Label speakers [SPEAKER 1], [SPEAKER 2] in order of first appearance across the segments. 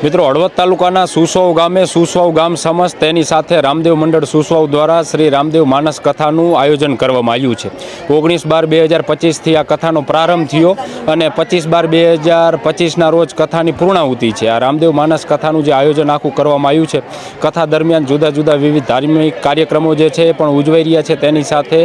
[SPEAKER 1] મિત્રો હળવદ તાલુકાના સુસવાવ ગામે સુસવાવ ગામ સમસ્ત તેની સાથે રામદેવ મંડળ સુસવાવ દ્વારા શ્રી રામદેવ માનસ કથાનું આયોજન કરવામાં આવ્યું છે। 19/12/2025થી આ કથાનો પ્રારંભ થયો અને 25/12/2025ના રોજ કથાની પૂર્ણાહુતિ છે। આ રામદેવ માનસ કથાનું જે આયોજન આખું કરવામાં આવ્યું છે, કથા દરમિયાન જુદા જુદા વિવિધ ધાર્મિક કાર્યક્રમો જે છે એ પણ ઉજવાઈ રહ્યા છે। તેની સાથે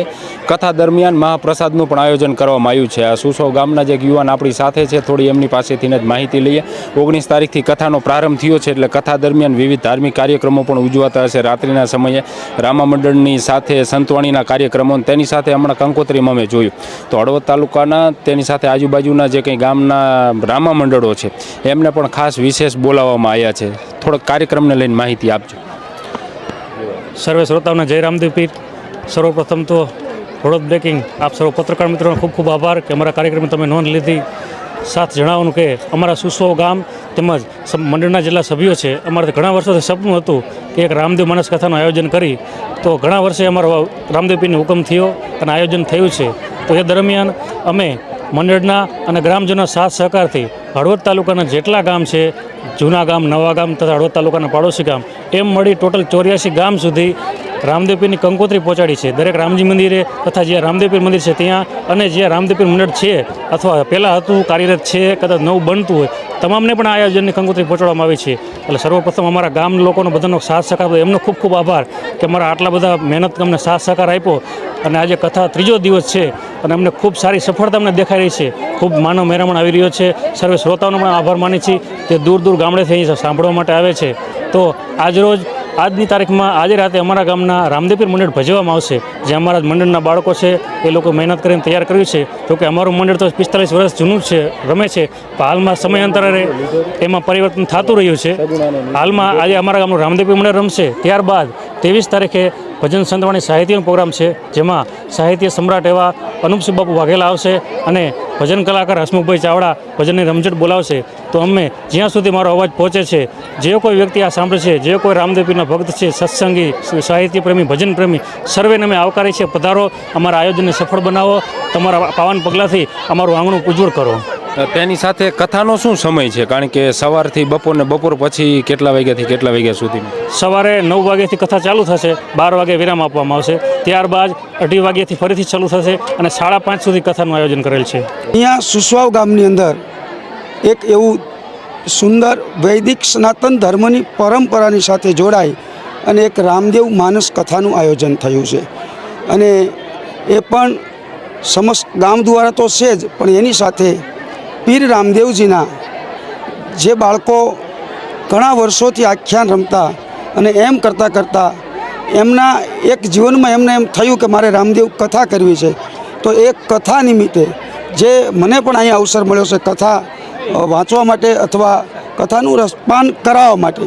[SPEAKER 1] કથા દરમિયાન મહાપ્રસાદનું પણ આયોજન કરવામાં આવ્યું છે। આ સુસવાવ ગામના જે યુવાન આપણી સાથે છે, થોડી એમની પાસેથી જ માહિતી લઈએ। 19 તારીખથી કથાનો પ્રારંભ થયો છે, એટલે કથા દરમિયાન વિવિધ ધાર્મિક કાર્યક્રમો પણ ઉજવાતા હશે। રાત્રિના સમયે રામા મંડળની સાથે સંતવાણીના કાર્યક્રમો, તેની સાથે હમણાં કંકોત્રીમાં અમે જોયું તો હળવદ તાલુકાના તેની સાથે આજુબાજુના જે કંઈ ગામના રામા મંડળો છે એમને પણ ખાસ વિશેષ બોલાવવામાં આવ્યા છે। થોડોક કાર્યક્રમને લઈને માહિતી આપજો।
[SPEAKER 2] સર્વે શ્રોતાઓને જય રામદેવ પીર। સર્વપ્રથમ તો હળવદ બ્રેકિંગ આપ સર્વ પત્રકાર મિત્રોનો ખૂબ ખૂબ આભાર કે અમારા કાર્યક્રમની તમે નોંધ લીધી। સાથ જણાવવાનું કે અમારા સુસવાવ ગામ તેમજ મંડળના જેટલા સભ્યો છે, અમારે ઘણા વર્ષોથી સપનું હતું કે એક રામદેવ માનસ કથાનું આયોજન કરી, તો ઘણા વર્ષે અમારો રામદેવ પીરનો હુકમ થયો અને આયોજન થયું છે। તો એ દરમિયાન અમે મંડળના અને ગ્રામજનો સાથ સહકારથી હળવદ તાલુકાના જેટલા ગામ છે, જૂના ગામ, નવા ગામ તથા હળવદ તાલુકાના પાડોશી ગામ, એમ મળી ટોટલ 84 ગામ સુધી રામદેવ પીરની કંકોત્રી પહોંચાડી છે। દરેક રામજી મંદિરે તથા જ્યાં રામદેવ પીર મંદિર છે ત્યાં, અને જ્યાં રામદેવ પીર મંડળ છે અથવા પહેલાં હતું, કાર્યરત છે, કદાચ નવું બનતું હોય, તમામને પણ આ આયોજનની કંકોત્રી પહોંચાડવામાં આવી છે। એટલે સર્વપ્રથમ અમારા ગામ લોકોનો બધાનો સાથ સહકાર, એમનો ખૂબ ખૂબ આભાર કે અમારા આટલા બધા મહેનત અમને સાથ સહકાર આપ્યો। અને આજે કથા ત્રીજો દિવસ છે અને અમને ખૂબ સારી સફળતા અમને દેખાઈ રહી છે। ખૂબ માનવ મહેરામણ આવી રહ્યો છે। સર્વે શ્રોતાઓનો પણ આભાર માની છીએ તે દૂર દૂર ગામડેથી અહીં સાંભળવા માટે આવે છે। તો આજરોજ આજની તારીખમાં આજે રાતે અમારા ગામના રામદેવ પીર મંડળ ભજવવામાં આવશે, જે અમારા મંડળના બાળકો છે એ લોકો મહેનત કરીને તૈયાર કર્યું છે। તો કે અમારું મંડળ તો 45 વર્ષ જૂનું છે, રમે છે, પણ હાલમાં સમયાંતરે એમાં પરિવર્તન થતું રહ્યું છે। હાલમાં આજે અમારા ગામનું રામદેવ પીર મંડળ રમશે, ત્યારબાદ 23 તારીખે ભજન સંતવાણી સાહિત્યનો પ્રોગ્રામ છે, જેમાં સાહિત્ય સમ્રાટ એવા અનુપસિંહ બાપુ વાઘેલા આવશે અને ભજન કલાકાર હસમુખભાઈ ચાવડા ભજનની રમઝટ બોલાવશે। તો અમે જ્યાં સુધી મારો અવાજ પહોંચે છે, જે કોઈ વ્યક્તિ આ સાંભળે છે, જે કોઈ રામદેવ પીરના ભક્ત છે, સત્સંગી, સાહિત્ય પ્રેમી, ભજન પ્રેમી, સર્વેને અમે આવકારી છે। પધારો, અમારા આયોજનને સફળ બનાવો, તમારા પાવન પગલાંથી અમારું આંગણું ઉજ્જવળ કરો।
[SPEAKER 1] તેની સાથે કથાનો શું સમય છે? કારણ કે સવારથી બપોરને બપોર પછી કેટલા વાગ્યાથી કેટલા વાગ્યા સુધી?
[SPEAKER 2] સવારે 9 વાગ્યાથી કથા ચાલુ થશે, 12 વાગે વિરામ આપવામાં આવશે, ત્યારબાદ 2:30 વાગ્યાથી ફરીથી ચાલુ થશે અને 5:30 સુધી કથાનું આયોજન કરેલ છે।
[SPEAKER 3] અહીંયા સુસવાવ ગામની અંદર એક એવું સુંદર વૈદિક સનાતન ધર્મની પરંપરાની સાથે જોડાઈ અને એક રામદેવ માનસ કથાનું આયોજન થયું છે। અને એ પણ સમસ્ત ગામ દ્વારા તો છે જ, પણ એની સાથે પીર રામદેવજીના જે બાળકો ઘણા વર્ષોથી આખ્યાન રમતા અને એમ કરતાં કરતાં એમના એક જીવનમાં એમને એમ થયું કે મારે રામદેવ કથા કરવી છે। તો એ કથા નિમિત્તે જે મને પણ અહીંયા અવસર મળ્યો છે કથા વાંચવા માટે અથવા કથાનું રસપાન કરાવવા માટે,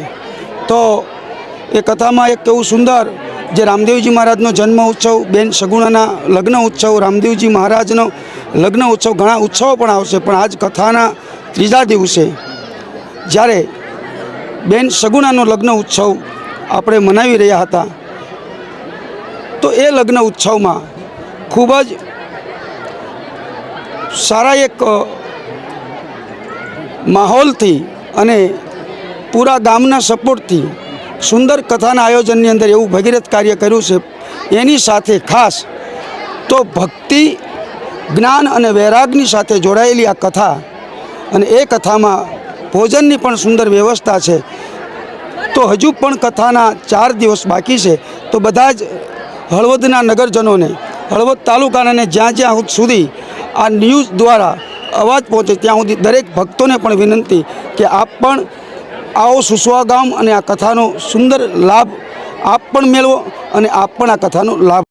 [SPEAKER 3] તો એ કથામાં એક એવું સુંદર જે રામદેવજી મહારાજનો જન્મ ઉત્સવ, બેન સગુણાના લગ્ન ઉત્સવ, રામદેવજી મહારાજનો લગ્ન ઉત્સવ, ઘણા ઉત્સવો પણ આવશે, પણ આજ કથાના ત્રીજા દિવસે જ્યારે બેન સગુણાનો લગ્ન ઉત્સવ આપણે મનાવી રહ્યા હતા, તો એ લગ્ન ઉત્સવમાં ખૂબ જ સારા એક માહોલથી અને પૂરા ગામના સપોર્ટથી સુંદર કથાના આયોજનની અંદર એવું ભગીરથ કાર્ય કર્યું છે। એની સાથે ખાસ તો ભક્તિ, જ્ઞાન અને વૈરાગની સાથે જોડાયેલી આ કથા, અને એ કથામાં ભોજનની પણ સુંદર વ્યવસ્થા છે। તો હજુ પણ કથાના 4 દિવસ બાકી છે, તો બધા જ હળવદના નગરજનોને, હળવદ તાલુકાના જ્યાં જ્યાં સુધી આ ન્યૂઝ દ્વારા અવાજ પહોંચે ત્યાં સુધી દરેક ભક્તોને પણ વિનંતી કે આપ પણ આવો સુસવાવ ગામ અને આ કથાનો સુંદર લાભ આપ પણ મેળવો અને આપ પણ આ કથાનો લાભ